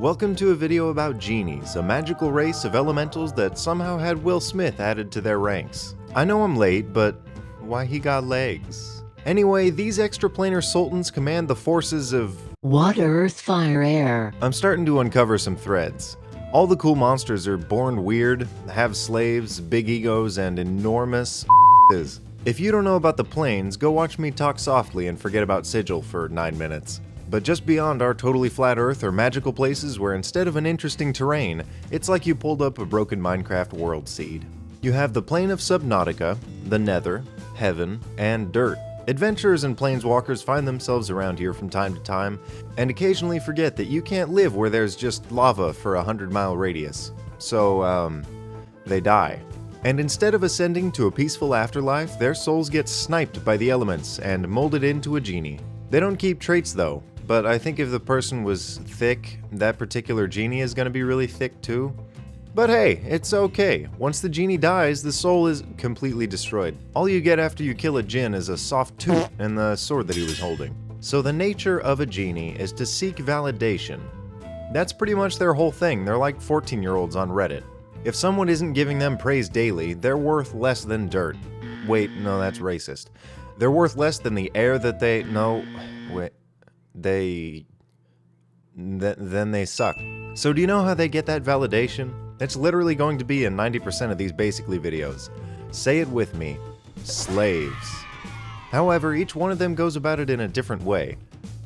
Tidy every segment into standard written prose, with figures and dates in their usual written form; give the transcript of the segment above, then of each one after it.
Welcome to a video about Genies, a magical race of elementals that somehow had Will Smith added to their ranks. I know I'm late, but why he got legs? Anyway, these extraplanar sultans command the forces of water, earth, fire, air. I'm starting to uncover some threads. All the cool monsters are born weird, have slaves, big egos, and enormous is. If you don't know about the planes, go watch me talk softly and forget about Sigil for 9 minutes. But just beyond our totally flat Earth are magical places where instead of an interesting terrain, it's like you pulled up a broken Minecraft world seed. You have the plane of Subnautica, the Nether, Heaven, and Dirt. Adventurers and planeswalkers find themselves around here from time to time, and occasionally forget that you can't live where there's just lava for a 100-mile radius. So, they die. And instead of ascending to a peaceful afterlife, their souls get sniped by the elements and molded into a genie. They don't keep traits though, but I think if the person was thick, that particular genie is going to be really thick too. But hey, it's okay. Once the genie dies, the soul is completely destroyed. All you get after you kill a djinn is a soft tooth and the sword that he was holding. So the nature of a genie is to seek validation. That's pretty much their whole thing. They're like 14-year-olds on Reddit. If someone isn't giving them praise daily, they're worth less than dirt. Wait, no, that's racist. They're worth less than the air that then they suck. So do you know how they get that validation? It's literally going to be in 90% of these Basically videos. Say it with me. Slaves. However, each one of them goes about it in a different way.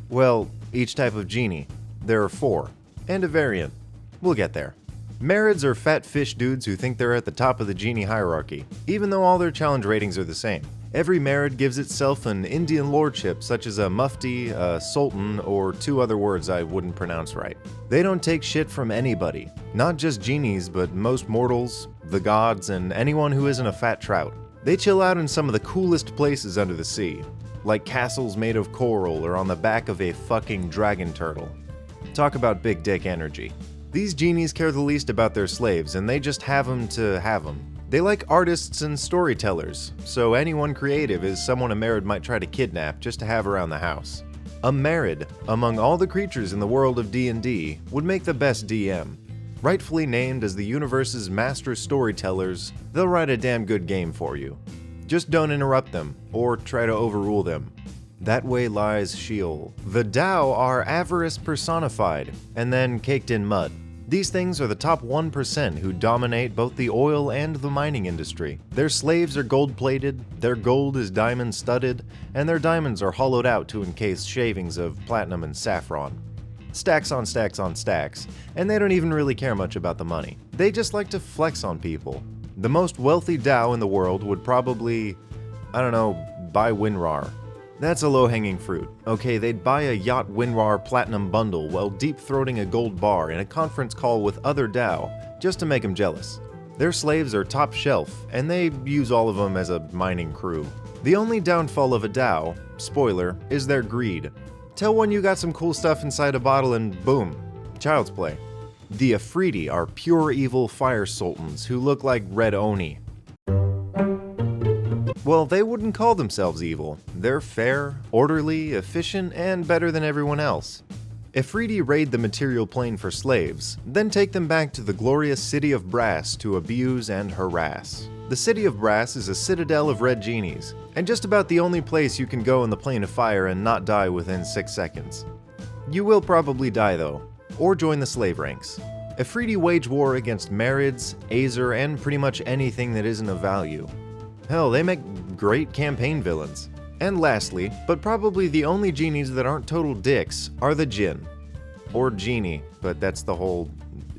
Well, each type of genie. There are 4. And a variant. We'll get there. MARIDS are fat fish dudes who think they're at the top of the genie hierarchy, even though all their challenge ratings are the same. Every MARID gives itself an Indian lordship such as a mufti, a sultan, or 2 other words I wouldn't pronounce right. They don't take shit from anybody. Not just genies, but most mortals, the gods, and anyone who isn't a fat trout. They chill out in some of the coolest places under the sea, like castles made of coral or on the back of a fucking dragon turtle. Talk about big dick energy. These genies care the least about their slaves, and they just have them to have them. They like artists and storytellers, so anyone creative is someone a MARID might try to kidnap just to have around the house. A MARID, among all the creatures in the world of D&D, would make the best DM. Rightfully named as the universe's master storytellers, they'll write a damn good game for you. Just don't interrupt them, or try to overrule them. That way lies Sheol. The Tao are avarice personified, and then caked in mud. These things are the top 1% who dominate both the oil and the mining industry. Their slaves are gold-plated, their gold is diamond-studded, and their diamonds are hollowed out to encase shavings of platinum and saffron. Stacks on stacks on stacks, and they don't even really care much about the money. They just like to flex on people. The most wealthy Tao in the world would probably, buy WinRAR. That's a low-hanging fruit. Okay, they'd buy a Yacht WinRAR Platinum bundle while deep-throating a gold bar in a conference call with other Tao, just to make them jealous. Their slaves are top shelf, and they use all of them as a mining crew. The only downfall of a Tao, spoiler, is their greed. Tell one you got some cool stuff inside a bottle and boom, child's play. The Afridi are pure evil fire sultans who look like red Oni. Well, they wouldn't call themselves evil. They're fair, orderly, efficient, and better than everyone else. Afridi raid the material plane for slaves, then take them back to the glorious City of Brass to abuse and harass. The City of Brass is a citadel of red genies, and just about the only place you can go in the plane of fire and not die within 6 seconds. You will probably die though, or join the slave ranks. Afridi wage war against MARIDS, Azer, and pretty much anything that isn't of value. Hell, they make great campaign villains. And lastly, but probably the only genies that aren't total dicks, are the djinn. Or genie, but that's the whole...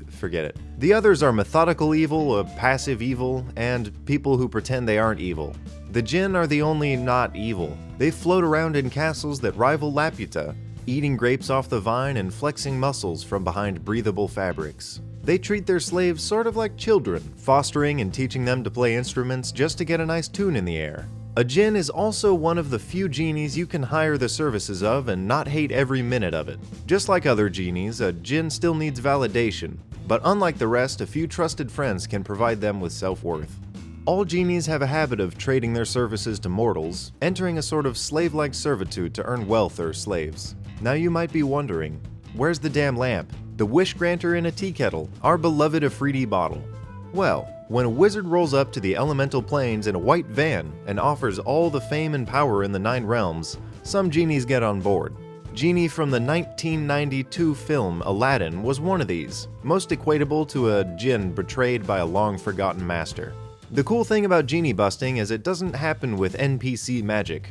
forget it. The others are methodical evil, a passive evil, and people who pretend they aren't evil. The djinn are the only not evil. They float around in castles that rival Laputa, eating grapes off the vine and flexing muscles from behind breathable fabrics. They treat their slaves sort of like children, fostering and teaching them to play instruments just to get a nice tune in the air. A djinn is also one of the few genies you can hire the services of and not hate every minute of it. Just like other genies, a djinn still needs validation, but unlike the rest, a few trusted friends can provide them with self-worth. All genies have a habit of trading their services to mortals, entering a sort of slave-like servitude to earn wealth or slaves. Now you might be wondering, where's the damn lamp? The wish granter in a tea kettle, our beloved Afridi bottle. Well, when a wizard rolls up to the elemental planes in a white van and offers all the fame and power in the 9 realms, some genies get on board. Genie from the 1992 film Aladdin was one of these, most equatable to a djinn betrayed by a long-forgotten master. The cool thing about genie busting is it doesn't happen with NPC magic.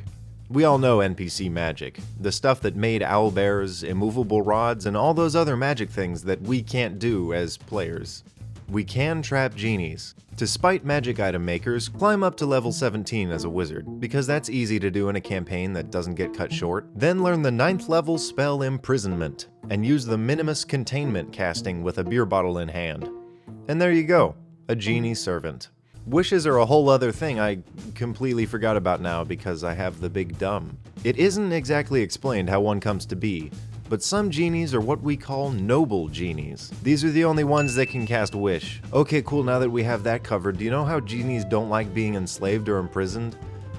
We all know NPC magic, the stuff that made owlbears, immovable rods, and all those other magic things that we can't do as players. We can trap genies. To spite magic item makers, climb up to level 17 as a wizard, because that's easy to do in a campaign that doesn't get cut short. Then learn the 9th level spell Imprisonment, and use the Minimus Containment casting with a beer bottle in hand. And there you go, a genie servant. Wishes are a whole other thing I completely forgot about now because I have the big dumb. It isn't exactly explained how one comes to be, but some genies are what we call noble genies. These are the only ones that can cast wish. Okay, cool, now that we have that covered, do you know how genies don't like being enslaved or imprisoned?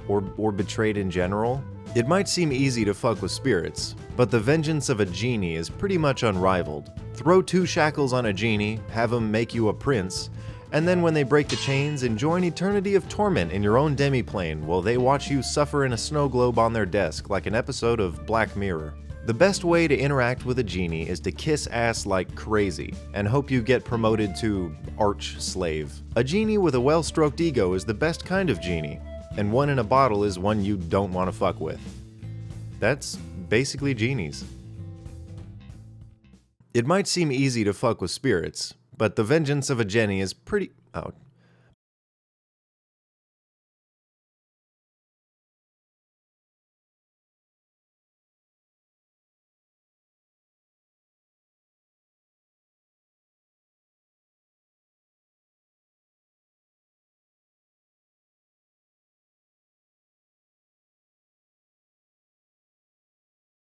Or betrayed in general? It might seem easy to fuck with spirits, but the vengeance of a genie is pretty much unrivaled. Throw 2 shackles on a genie, have him make you a prince, and then when they break the chains, enjoy an eternity of torment in your own demiplane while they watch you suffer in a snow globe on their desk like an episode of Black Mirror. The best way to interact with a genie is to kiss ass like crazy, and hope you get promoted to arch-slave. A genie with a well-stroked ego is the best kind of genie, and one in a bottle is one you don't want to fuck with. That's basically genies. It might seem easy to fuck with spirits, but the vengeance of a genie is pretty... Oh,